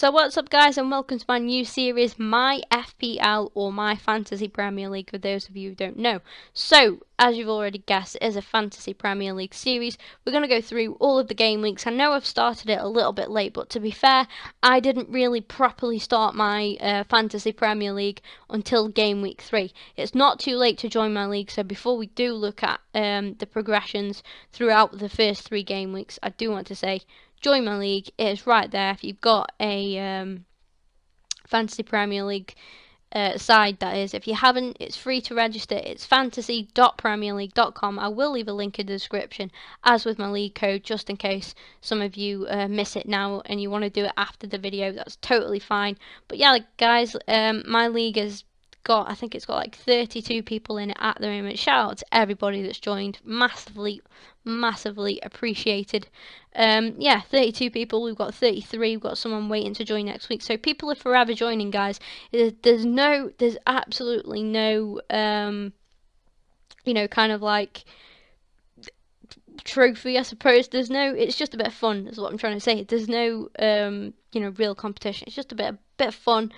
So what's up guys, and welcome to my new series, My FPL, or My Fantasy Premier League, for those of you who don't know. So, as you've already guessed, it is a Fantasy Premier League series. We're going to go through all of the game weeks. I know I've started it a little bit late, but to be fair, I didn't really properly start my Fantasy Premier League until game week 3. It's not too late to join my league, so before we do look at the progressions throughout the first 3 game weeks, I do want to say, join my league. It is right there. If you've got a Fantasy Premier League side, that is. If you haven't, it's free to register. It's fantasy.premierleague.com. I will leave a link in the description, as with my league code, just in case some of you miss it now and you want to do it after the video. That's totally fine. But yeah, guys, my league has got, I think it's got like 32 people in it at the moment. Shout out to everybody that's joined. Massively appreciated. Yeah, 32 people. We've got 33. We've got someone waiting to join next week. So people are forever joining, guys. There's absolutely no, you know, kind of like trophy, I suppose. It's just a bit of fun, is what I'm trying to say. There's no, you know, real competition. It's just a bit of fun.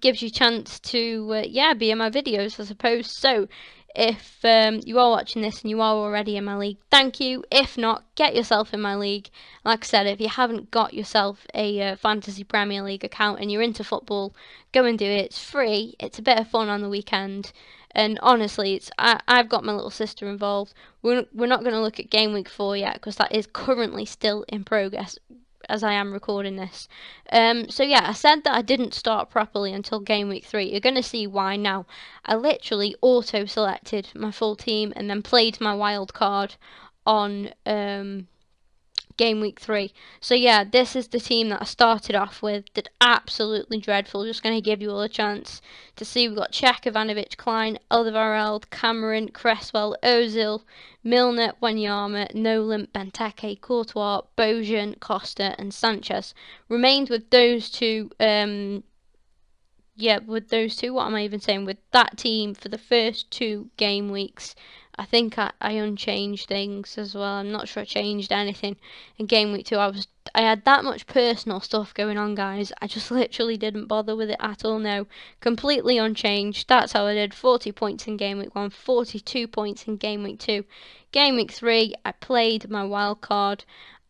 Gives you a chance to, yeah, be in my videos, I suppose. So, if you are watching this and you are already in my league, thank you. If not, get yourself in my league. Like I said, if you haven't got yourself a Fantasy Premier League account and you're into football, go and do it. It's free. It's a bit of fun on the weekend. And honestly, I've got my little sister involved. We're not going to look at Game Week 4 yet, because that is currently still in progress as I am recording this. So yeah, I said that I didn't start properly until game week 3. You're going to see why now. I literally auto-selected my full team and then played my wild card on game week 3. So yeah, this is the team that I started off with. Did absolutely dreadful. Just going to give you all a chance to see. We've got Czech, Ivanovic, Klein, Alderweireld, Cameron, Cresswell, Ozil, Milner, Wanyama, Nolan, Benteke, Courtois, Bojan, Costa and Sanchez. Remained with those two, yeah, with those two, what am I even saying? With that team for the first 2 game weeks. I think I unchanged things as well. I'm not sure I changed anything in game week 2. I had that much personal stuff going on, guys. I just literally didn't bother with it at all. No, completely unchanged. That's how I did. 40 points in game week 1, 42 points in game week 2. Game week 3, I played my wild card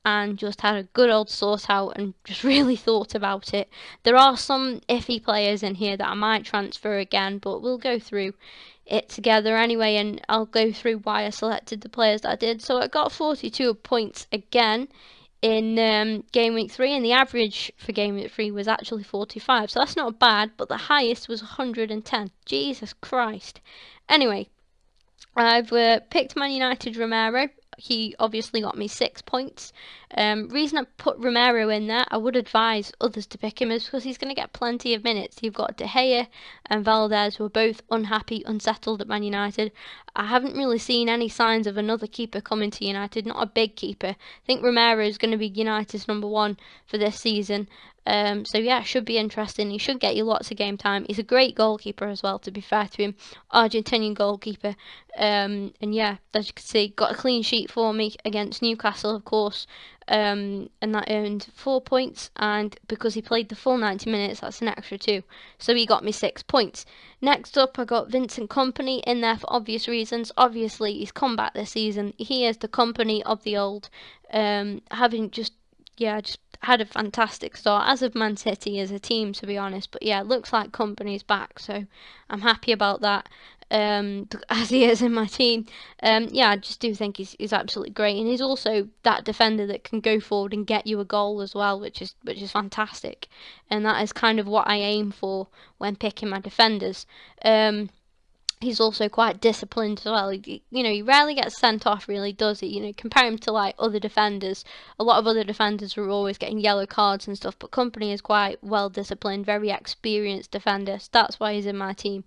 and just had a good old sort out and just really thought about it. There are some iffy players in here that I might transfer again, but we'll go through it together anyway, and I'll go through why I selected the players that I did. So I got 42 points again in game week 3, and the average for game week 3 was actually 45, so that's not bad, but the highest was 110. Jesus Christ. Anyway, I've picked Man United Romero. He obviously got me 6 points. Reason I put Romero in there, I would advise others to pick him, is because he's going to get plenty of minutes. You've got De Gea and Valdez, who are both unhappy, unsettled at Man United. I haven't really seen any signs of another keeper coming to United, not a big keeper. I think Romero is going to be United's #1 for this season. So yeah, it should be interesting. He should get you lots of game time. He's a great goalkeeper as well, to be fair to him. Argentinian goalkeeper. And yeah, as you can see, got a clean sheet for me against Newcastle, of course. And that earned 4 points, and because he played the full 90 minutes, that's an extra 2. So he got me 6 points. Next up, I got Vincent Kompany in there for obvious reasons. Obviously, he's come back this season. He is the Kompany of the old. Having just had a fantastic start, as of Man City as a team, to be honest. But yeah, it looks like Kompany's back, so I'm happy about that. As he is in my team. Yeah, I just do think he's absolutely great, and he's also that defender that can go forward and get you a goal as well, which is fantastic, and that is kind of what I aim for when picking my defenders. He's also quite disciplined as well. You know, he rarely gets sent off, really, does he? You know, compare him to like other defenders. A lot of other defenders are always getting yellow cards and stuff, but Kompany is quite well disciplined, very experienced defender. So that's why he's in my team.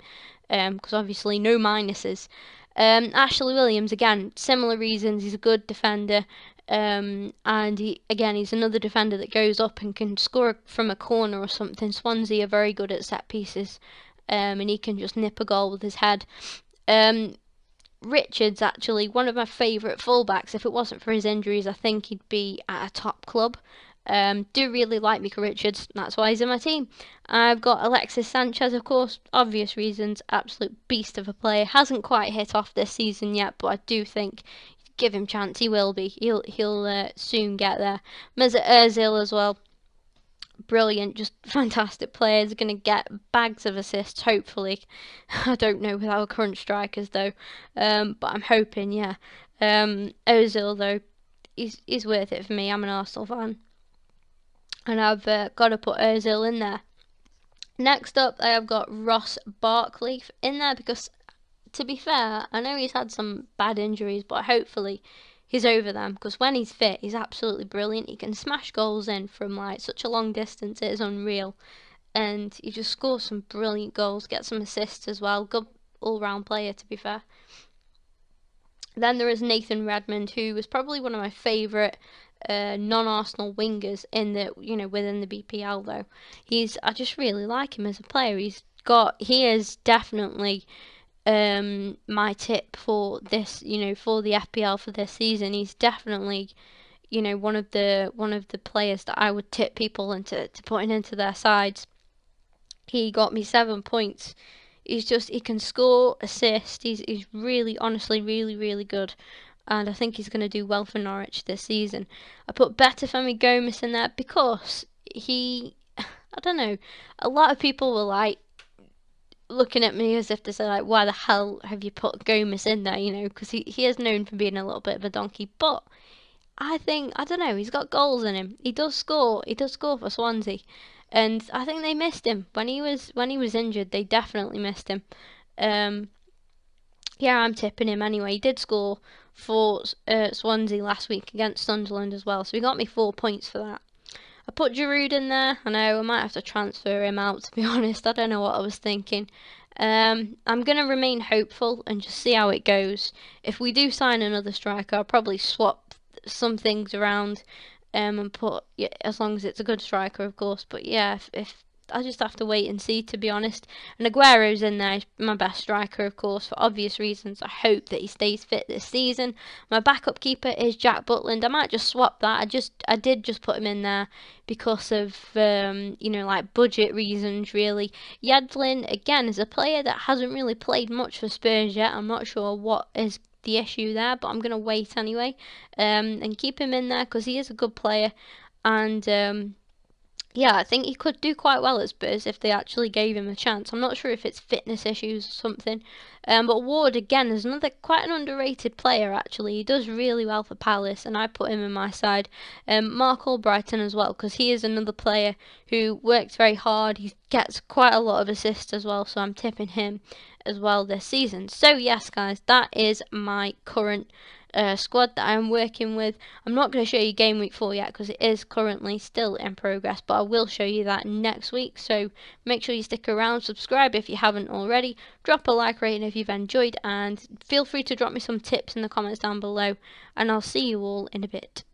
Because obviously no minuses. Ashley Williams, again, similar reasons. He's a good defender, and he's another defender that goes up and can score from a corner or something. Swansea are very good at set pieces, and he can just nip a goal with his head. Richards, actually, one of my favourite fullbacks. If it wasn't for his injuries, I think he'd be at a top club. Do really like Mika Richards, that's why he's in my team. I've got Alexis Sanchez, of course, obvious reasons, absolute beast of a player. Hasn't quite hit off this season yet, but I do think give him chance, he will be. He'll soon get there. Mesut Ozil as well. Brilliant, just fantastic players. Are going to get bags of assists, hopefully. I don't know with our current strikers though, but I'm hoping, yeah. Ozil though, he's worth it for me. I'm an Arsenal fan, and I've got to put Ozil in there. Next up, I have got Ross Barkley in there because, to be fair, I know he's had some bad injuries, but hopefully he's over them because when he's fit, he's absolutely brilliant. He can smash goals in from like such a long distance, it is unreal. And he just scores some brilliant goals, gets some assists as well. Good all-round player, to be fair. Then there is Nathan Redmond, who was probably one of my favourite non-Arsenal wingers in the within the BPL though. I just really like him as a player. He is definitely my tip for this, for the FPL for this season. He's definitely, one of the players that I would tip people into putting into their sides. He got me 7 points. He can score, assist. He's really, honestly, really, really good. And I think he's going to do well for Norwich this season. I put Betafemi Gomez in there because I don't know, a lot of people were like, looking at me as if to say like, why the hell have you put Gomez in there, because he is known for being a little bit of a donkey, but I don't know, he's got goals in him. He does score for Swansea, and I think they missed him when he was injured. They definitely missed him. Yeah, I'm tipping him anyway. He did score for Swansea last week against Sunderland as well, so he got me 4 points for that. I put Giroud in there. I know I might have to transfer him out, to be honest. I don't know what I was thinking. I'm going to remain hopeful and just see how it goes. If we do sign another striker, I'll probably swap some things around and put, yeah, as long as it's a good striker, of course. But yeah, if I'll just have to wait and see, to be honest. And Aguero's in there, he's my best striker, of course, for obvious reasons. I hope that he stays fit this season. My backup keeper is Jack Butland. I might just swap that. I did just put him in there because of like budget reasons, really. Yedlin again is a player that hasn't really played much for Spurs yet. I'm not sure what is the issue there, but I'm gonna wait anyway and keep him in there because he is a good player. And yeah, I think he could do quite well at Spurs if they actually gave him a chance. I'm not sure if it's fitness issues or something. But Ward, again, is another quite an underrated player, actually. He does really well for Palace, and I put him in my side. Mark Albrighton as well, because he is another player who works very hard. He gets quite a lot of assists as well, so I'm tipping him as well this season. So, yes, guys, that is my current squad that I am working with. I'm not going to show you Game Week 4 yet because it is currently still in progress, but I will show you that next week. So make sure you stick around, subscribe if you haven't already, drop a like rating if you've enjoyed, and feel free to drop me some tips in the comments down below, and I'll see you all in a bit.